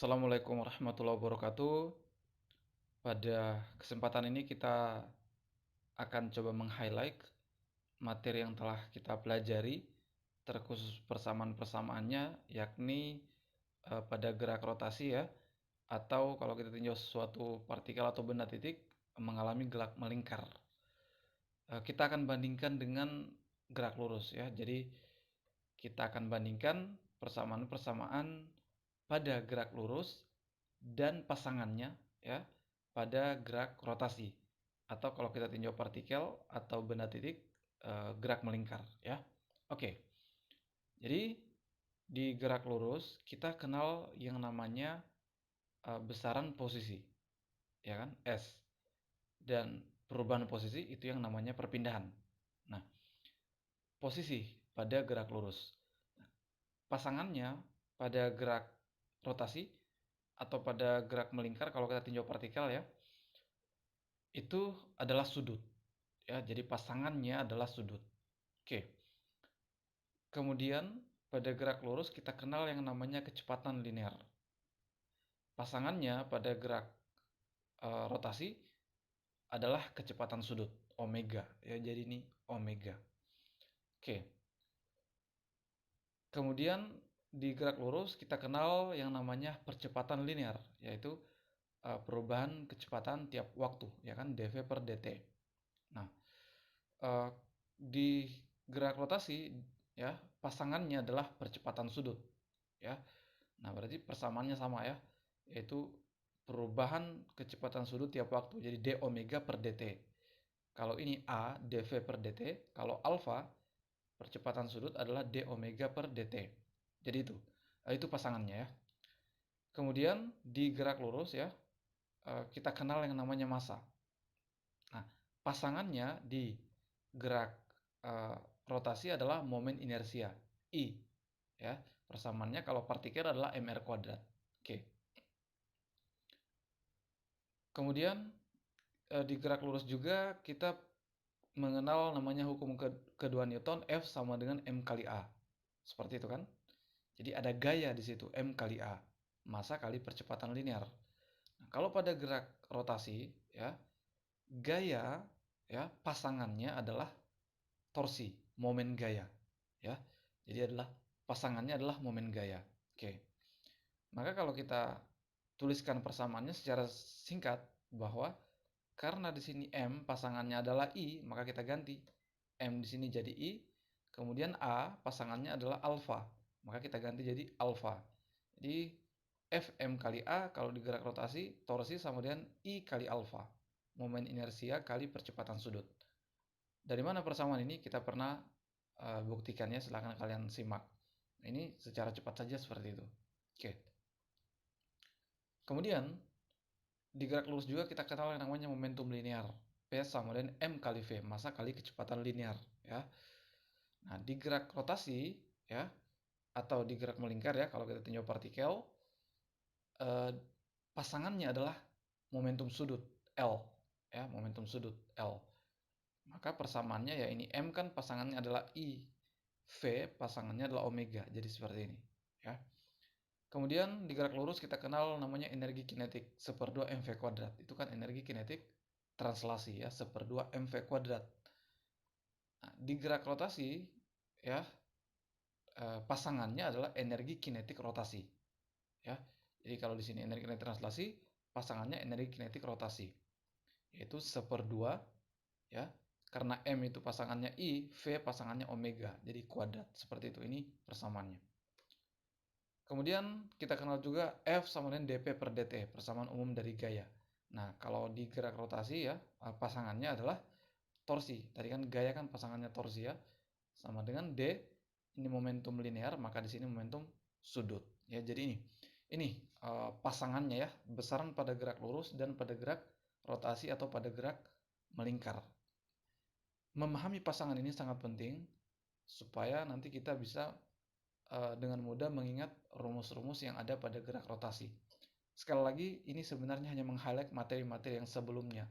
Assalamualaikum warahmatullahi wabarakatuh. Pada kesempatan ini kita akan coba meng-highlight materi yang telah kita pelajari, terkhusus persamaan-persamaannya, yakni pada gerak rotasi ya, atau kalau kita tinjau sesuatu partikel atau benda titik mengalami gerak melingkar. Kita akan bandingkan dengan gerak lurus ya. Jadi kita akan bandingkan persamaan-persamaan pada gerak lurus dan pasangannya ya pada gerak rotasi, atau kalau kita tinjau partikel atau benda titik gerak melingkar ya. Oke. Jadi di gerak lurus kita kenal yang namanya besaran posisi ya kan, S, dan perubahan posisi itu yang namanya perpindahan. Nah, posisi pada gerak lurus. Pasangannya pada gerak rotasi atau pada gerak melingkar kalau kita tinjau partikel ya, itu adalah sudut ya. Jadi pasangannya adalah sudut. Oke. Kemudian pada gerak lurus kita kenal yang namanya kecepatan linear. Pasangannya pada gerak rotasi adalah kecepatan sudut omega ya. Jadi ini omega. Oke. Kemudian di gerak lurus kita kenal yang namanya percepatan linear, yaitu perubahan kecepatan tiap waktu ya kan, dv per dt. Nah, di gerak rotasi ya, pasangannya adalah percepatan sudut ya. Nah, berarti persamaannya sama ya, yaitu perubahan kecepatan sudut tiap waktu, jadi d omega per dt. Kalau ini a, dv per dt. Kalau alfa, percepatan sudut adalah d omega per dt. Jadi itu pasangannya ya. Kemudian di gerak lurus ya, kita kenal yang namanya massa. Nah, pasangannya di gerak rotasi adalah momen inersia I ya. Persamaannya kalau partikel adalah mr kuadrat. Oke. Kemudian di gerak lurus juga kita mengenal namanya hukum kedua Newton, F sama dengan m kali A. Seperti itu kan? Jadi ada gaya di situ, m kali A, massa kali percepatan linear. Nah, kalau pada gerak rotasi ya, gaya ya pasangannya adalah torsi, momen gaya ya. Jadi pasangannya adalah momen gaya. Oke. Maka kalau kita tuliskan persamaannya secara singkat, bahwa karena di sini M pasangannya adalah I, maka kita ganti. M di sini jadi I, kemudian A pasangannya adalah alfa, maka kita ganti jadi alfa. Jadi Fm kali A kalau di gerak rotasi, torsi sama dengan I kali alfa, momen inersia kali percepatan sudut. Dari mana persamaan ini? Kita pernah buktikannya, silahkan kalian simak. Ini secara cepat saja seperti itu. Oke. Kemudian di gerak lurus juga kita kenal yang namanya momentum linear. P sama dengan M kali V, massa kali kecepatan linear ya. Nah, di gerak rotasi ya, atau di gerak melingkar ya, kalau kita tinjau partikel, pasangannya adalah momentum sudut L ya, momentum sudut L. Maka persamaannya ya, ini M kan pasangannya adalah I, V pasangannya adalah omega, jadi seperti ini ya. Kemudian di gerak lurus kita kenal namanya energi kinetik, 1/2 mv kuadrat. Itu kan energi kinetik translasi ya, 1/2 mv kuadrat. Nah, di gerak rotasi ya, pasangannya adalah energi kinetik rotasi ya. Jadi kalau di sini energi kinetik translasi, pasangannya energi kinetik rotasi, yaitu 1/2 ya. Karena M itu pasangannya I, V pasangannya omega, jadi kuadrat. Seperti itu, ini persamaannya. Kemudian kita kenal juga F sama dengan dP per dt, persamaan umum dari gaya. Nah, kalau di gerak rotasi ya, pasangannya adalah torsi. Tadi kan gaya kan pasangannya torsi ya, sama dengan D, ini momentum linear, maka di sini momentum sudut. Ya, jadi ini pasangannya ya, besaran pada gerak lurus dan pada gerak rotasi atau pada gerak melingkar. Memahami pasangan ini sangat penting supaya nanti kita bisa dengan mudah mengingat rumus-rumus yang ada pada gerak rotasi. Sekali lagi, ini sebenarnya hanya meng-highlight materi-materi yang sebelumnya.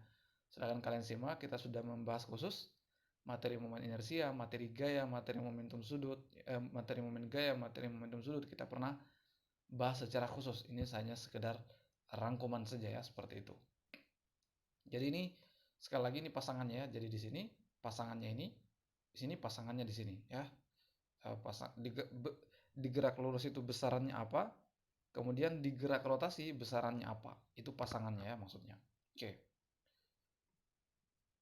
Silahkan kalian simak, kita sudah membahas khusus materi momen inersia, materi gaya, materi momentum sudut, materi momen gaya, materi momentum sudut. Kita pernah bahas secara khusus. Ini hanya sekedar rangkuman saja ya, seperti itu. Jadi ini sekali lagi ini pasangannya ya. Jadi di sini pasangannya ini, di sini pasangannya di sini ya. Di gerak lurus itu besarannya apa? Kemudian di gerak rotasi besarannya apa? Itu pasangannya ya maksudnya. Oke.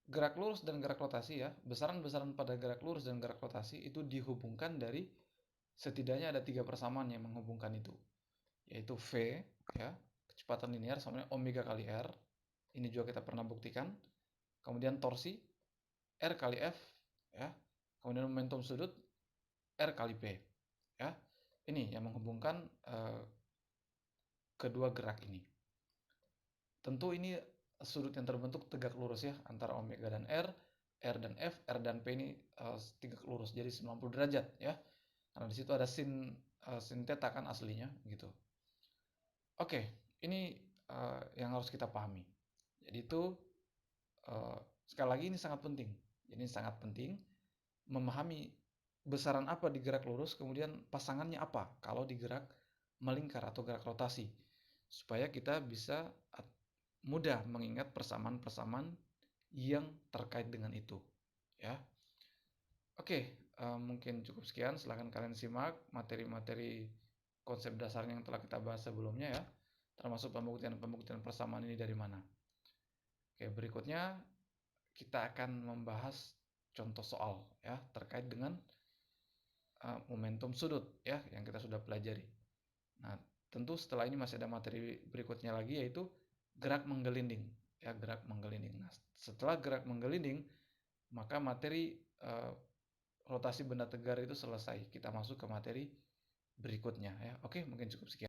Gerak lurus dan gerak rotasi ya. Besaran-besaran pada gerak lurus dan gerak rotasi itu dihubungkan dari setidaknya ada 3 persamaan yang menghubungkan itu. Yaitu V ya, kecepatan linear sama dengan omega kali R. Ini juga kita pernah buktikan. Kemudian torsi R kali F ya. Kemudian momentum sudut R kali P ya. Ini yang menghubungkan kedua gerak ini. Tentu ini sudut yang terbentuk tegak lurus ya, antara omega dan R dan F, R dan P ini tegak lurus, jadi 90 derajat ya. Karena di situ ada sin theta kan aslinya gitu. Oke, ini yang harus kita pahami. Jadi itu sekali lagi ini sangat penting. Jadi sangat penting memahami besaran apa di gerak lurus, kemudian pasangannya apa kalau digerak melingkar atau gerak rotasi, supaya kita bisa mudah mengingat persamaan-persamaan yang terkait dengan itu ya. Oke, mungkin cukup sekian. Silahkan kalian simak materi-materi konsep dasarnya yang telah kita bahas sebelumnya ya, termasuk pembuktian-pembuktian persamaan ini dari mana. Oke, berikutnya kita akan membahas contoh soal ya terkait dengan momentum sudut ya yang kita sudah pelajari. Nah, tentu setelah ini masih ada materi berikutnya lagi, yaitu gerak menggelinding ya, gerak menggelinding. Nah, setelah gerak menggelinding maka materi rotasi benda tegar itu selesai. Kita masuk ke materi berikutnya ya. Oke, mungkin cukup sekian.